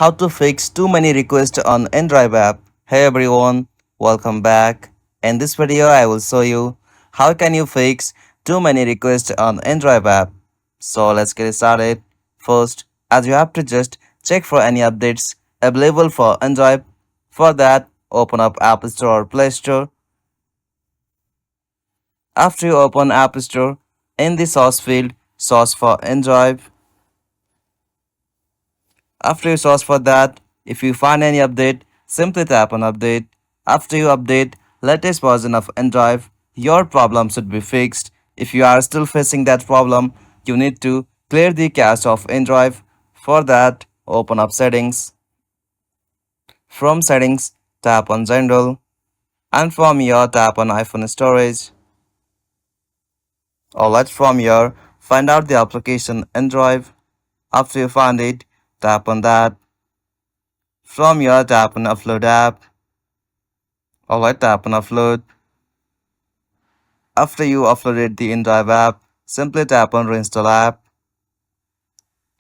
how to fix too many requests on InDrive app. Hey everyone, welcome back. In this video, I will show you how can you fix too many requests on InDrive app. So let's get started. First, as you have to just check for any updates available for InDrive. For that, open up App Store or Play Store. After you open App Store, in the source field, search for InDrive. After you search for that, if you find any update, simply tap on update. After you update latest version of InDrive, your problem should be fixed. If you are still facing that problem, you need to clear the cache of InDrive. For that, open up settings. From settings, tap on general, and from here tap on iPhone storage. Alright, from here, find out the application InDrive. After you find it, tap on that. From here, tap on upload app. Alright, tap on upload. After you uploaded the InDrive app, simply tap on reinstall app.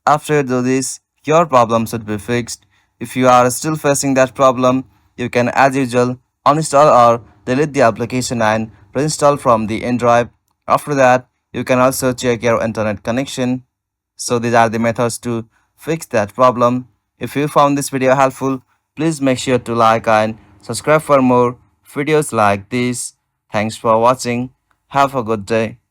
After you do this, your problem should be fixed. If you are still facing that problem, you can as usual uninstall or delete the application and reinstall from the InDrive. After that, you can also check your internet connection. So these are the methods to fix that problem. If you found this video helpful, please make sure to like and subscribe for more videos like this. Thanks for watching. Have a good day.